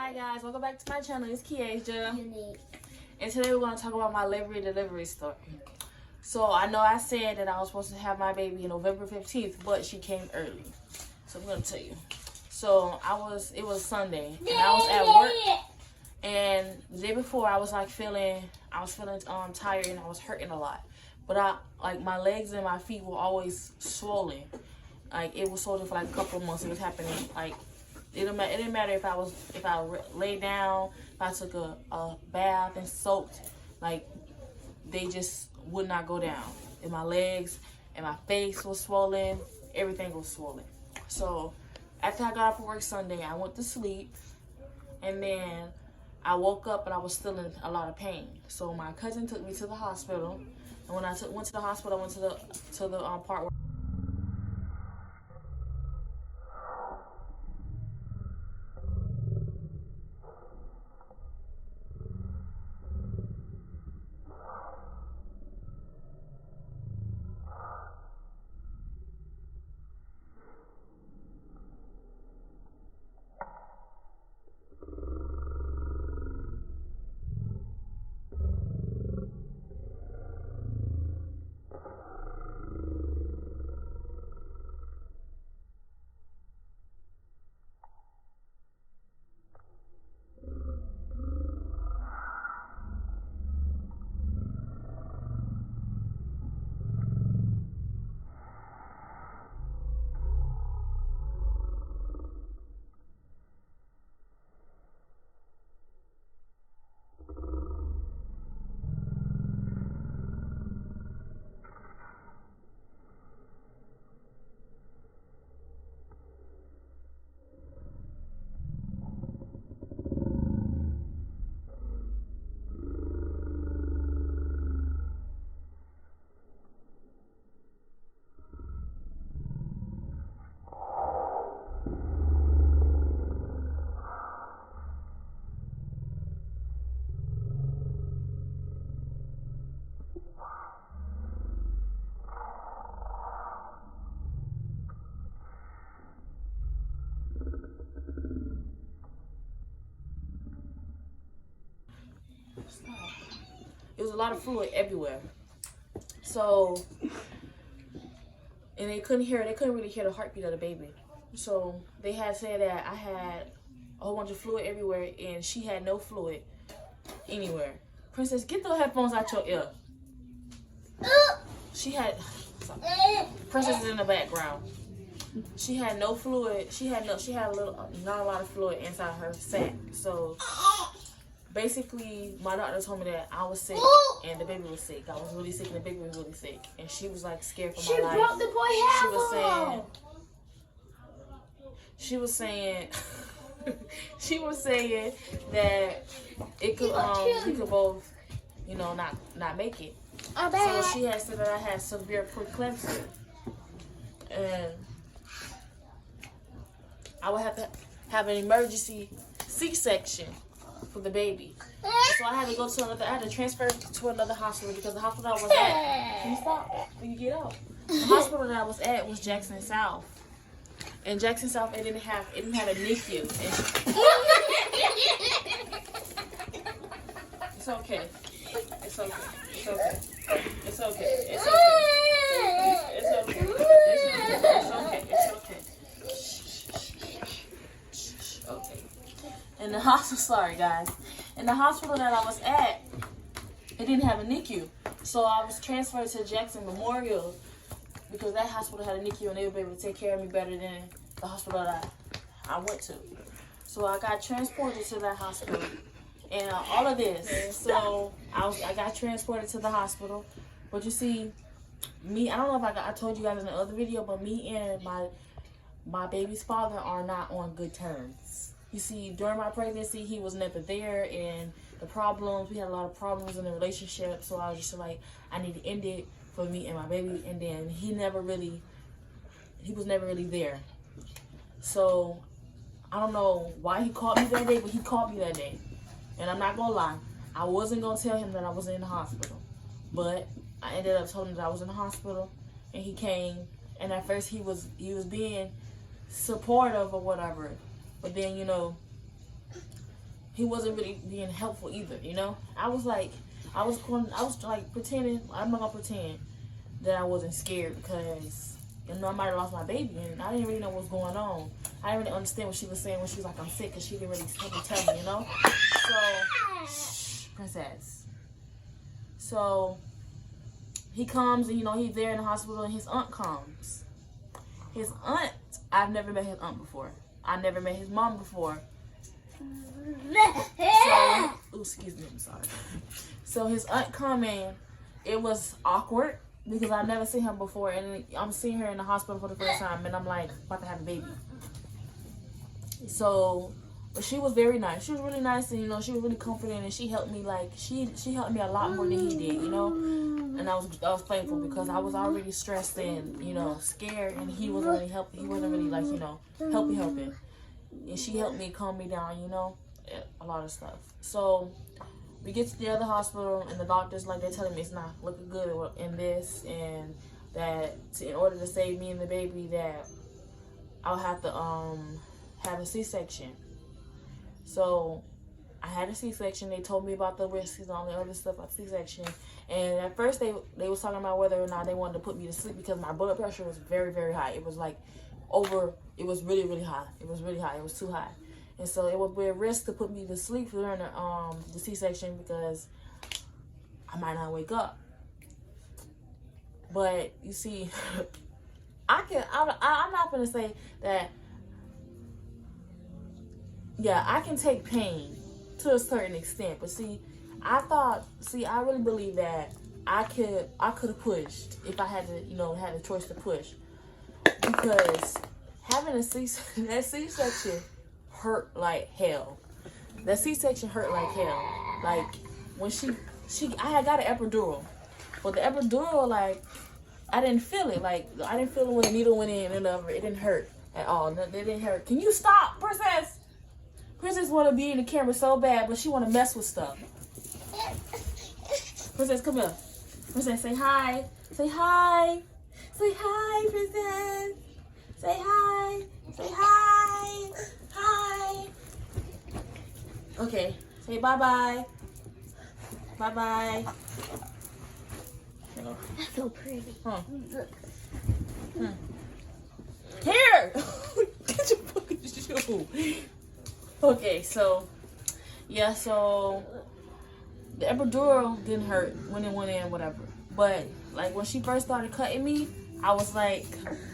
Hi guys, welcome back to my channel. It's Kiasia. Unique. And today we're going to talk about my delivery story. So I know I said that I was supposed to have my baby November 15th, but she came early. So I'm going to tell you. So it was Sunday, and I was at work. And the day before I was feeling tired and I was hurting a lot. But my legs and my feet were always swollen. Like it was swollen for like a couple of months. It was happening it didn't matter if I laid down, if I took a bath and soaked, like they just would not go down. And my legs and my face was swollen, everything was swollen. So after I got off of work Sunday, I went to sleep, and then I woke up and I was still in a lot of pain. So my cousin took me to the hospital, and when I went to the hospital, I went to the part where it was a lot of fluid everywhere. So, and they couldn't really hear the heartbeat of the baby. So they had said that I had a whole bunch of fluid everywhere, and she had no fluid anywhere. Princess, get the headphones out your ear. Princess is in the background. She had no fluid. She had not a lot of fluid inside her sac. So basically, my doctor told me that I was sick and the baby was sick. I was really sick and the baby was really sick. And she was like scared for my life. She broke the boy half. She was saying that it could we could both, not make it. So she had said that I had severe preeclampsia. And I would have to have an emergency C-section for the baby. So I had to go to I had to transfer to another hospital because the hospital I was at, can you stop when you get out? The hospital that I was at was Jackson South. And Jackson South, it didn't have a NICU. It's okay. It's okay. It's okay. It's okay. It's okay. It's okay. It's okay. Okay. In the hospital, sorry guys. In the hospital that I was at, it didn't have a NICU. So I was transferred to Jackson Memorial because that hospital had a NICU and they would be able to take care of me better than the hospital that I went to. So I got transported to that hospital. And all of this, so I got transported to the hospital. But you see, I don't know if I told you guys in the other video, but me and my baby's father are not on good terms. You see, during my pregnancy, he was never there, and we had a lot of problems in the relationship, so I was just like, I need to end it for me and my baby, and then he was never really there. So, I don't know why he called me that day, but he called me that day. And I'm not gonna lie, I wasn't gonna tell him that I was in the hospital, but I ended up telling him that I was in the hospital, and he came, and at first he was being supportive or whatever, but then he wasn't really being helpful either, you know? I was like pretending, I'm not gonna pretend that I wasn't scared because, you know, I might have lost my baby and I didn't really know what was going on. I didn't really understand what she was saying when she was like, I'm sick, because she didn't really tell me, you know? So, shh, princess. So, he comes and, you know, he's there in the hospital and his aunt comes. His aunt, I've never met his aunt before. I never met his mom before. So, excuse me, I'm sorry. So his aunt come in. It was awkward because I've never seen her before, and I'm seeing her in the hospital for the first time, and I'm like about to have a baby. So, but she was very nice. She was really nice, and you know, she was really comforting, and she helped me like she helped me a lot more than he did, you know. And I was thankful because I was already stressed and, you know, scared, and he wasn't really helping. He wasn't really like, you know, helping. And she helped me calm me down, you know, a lot of stuff. So we get to the other hospital, and the doctors, like, they're telling me it's not looking good in this, and that in order to save me and the baby, that I'll have to have a C-section. So I had a C-section. They told me about the risks and all the other stuff about C-section. And at first they was talking about whether or not they wanted to put me to sleep because my blood pressure was very, very high. It was like it was really, really high. It was really high. It was too high. And so it would be a risk to put me to sleep during the C-section because I might not wake up. But you see, I'm not going to say that, yeah, I can take pain to a certain extent. But see, I really believe that I could have pushed if I had to, you know, had a choice to push. Because having that C-section hurt like hell. That C-section hurt like hell. Like when I had got an epidural, but the epidural, like, I didn't feel it. Like, I didn't feel it when the needle went in and over. It didn't hurt at all. It didn't hurt. Can you stop, Princess? Princess want to be in the camera so bad, but she want to mess with stuff. Princess, come here. Princess, say hi. Say hi. Say hi, Princess. Say hi. Say hi. Hi. Okay. Say bye-bye. Bye-bye. That's so pretty. Huh. Here! Get your fucking shoe. Okay, so, yeah, so the epidural didn't hurt when it went in, whatever. But, like, when she first started cutting me, I was like,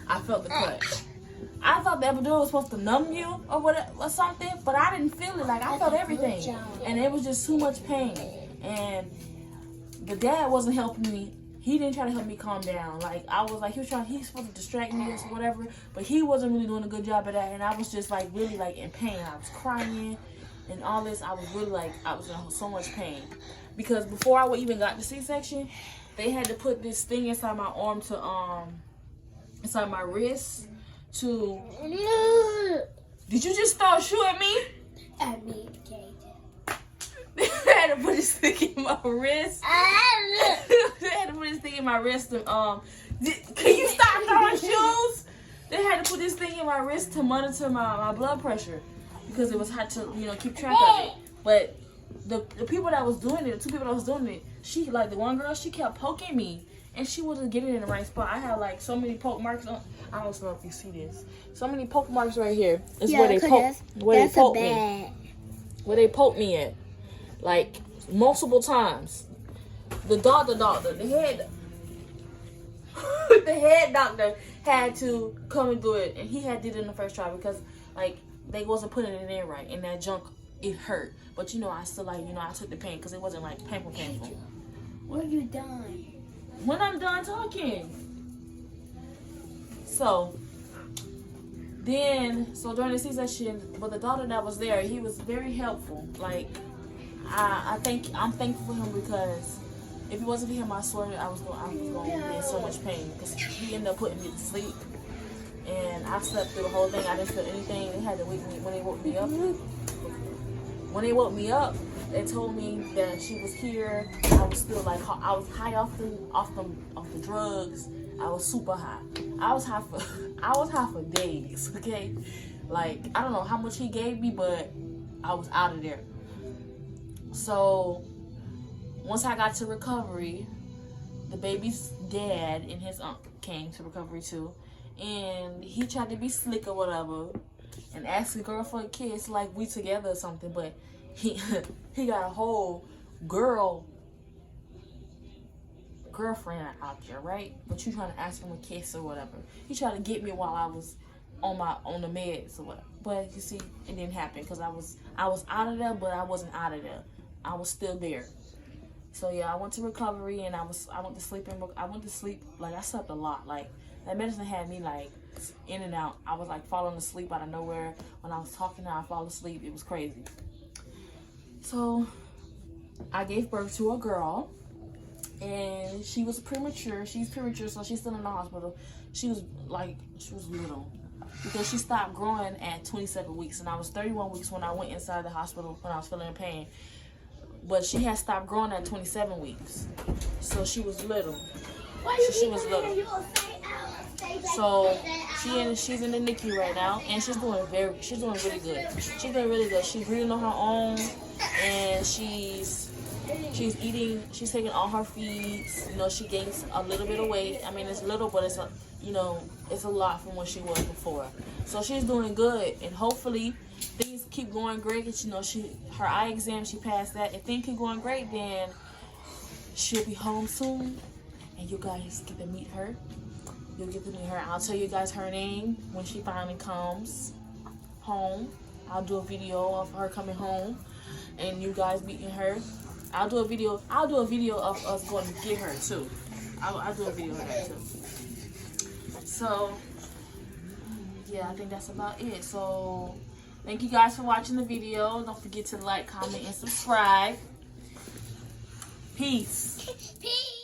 I felt the cut. I thought the epidural was supposed to numb you or something, but I didn't feel it. Like, I felt everything. And it was just too much pain. And the dad wasn't helping me. He didn't try to help me calm down. Like, I was like, he's supposed to distract me or whatever, but he wasn't really doing a good job of that. And I was just like really like in pain. I was crying and all this. I was really like, I was in so much pain because before I even got the C-section, they had to put this thing inside my arm inside my wrist to. Did you just throw a shoe at me? At me, okay. They had to put this thing in my wrist. They had to put this thing in my wrist. Can you stop throwing shoes? They had to put this thing in my wrist to monitor my blood pressure because it was hard to, you know, keep track of it. But the people that was doing it, the two people that was doing it, she, like the one girl, she kept poking me and she wasn't getting in the right spot. I had like so many poke marks on. I don't know if you see this. So many poke marks right here. It's where they poke me. Where they poked me at. Like, multiple times. The head doctor had to come and do it, and he had did it in the first try because, like, they wasn't putting it in right, and that junk, it hurt. But, you know, I still, like, you know, I took the pain because it wasn't, like, painful. When you done? When I'm done talking. So during the C-section, but the doctor that was there, he was very helpful. Like, I'm thankful for him because if it wasn't for him, I swear I was going to be in so much pain because he ended up putting me to sleep, and I slept through the whole thing. I didn't feel anything. They had to wake me when they woke me up. When they woke me up, they told me that she was here. I was still like I was high off the drugs. I was super high. I was high for days. Okay, like I don't know how much he gave me, but I was out of there. So once I got to recovery, the baby's dad and his aunt came to recovery too, and he tried to be slick or whatever and asked the girl for a kiss like we together or something, but he got a whole girlfriend out there, right? But you trying to ask him a kiss or whatever. He tried to get me while I was on the meds or whatever. But you see, it didn't happen because I was out of there, but I wasn't out of there. I was still there. So yeah, I went to recovery and I went to sleep like I slept a lot. Like that medicine had me like in and out. I was like falling asleep out of nowhere. When I was talking, I fall asleep. It was crazy. So I gave birth to a girl, and she was premature. She's premature, so she's still in the hospital. She was little because she stopped growing at 27 weeks, and I was 31 weeks when I went inside the hospital when I was feeling pain. But she had stopped growing at 27 weeks, so she was little. She was little. So she's in the NICU right now, and she's doing really good. She's doing really good. She's breathing on her own, and she's eating. She's taking all her feeds. You know, she gains a little bit of weight. I mean, it's little, but it's a lot from what she was before. So she's doing good, and hopefully things keep going great. You know, her eye exam, she passed that. If things keep going great, then she'll be home soon, and you guys get to meet her. You'll get to meet her. I'll tell you guys her name when she finally comes home. I'll do a video of her coming home and you guys meeting her. I'll do a video of us going to get her too. I'll do a video of that too. So yeah, I think that's about it. So thank you guys for watching the video. Don't forget to like, comment, and subscribe. Peace. Peace.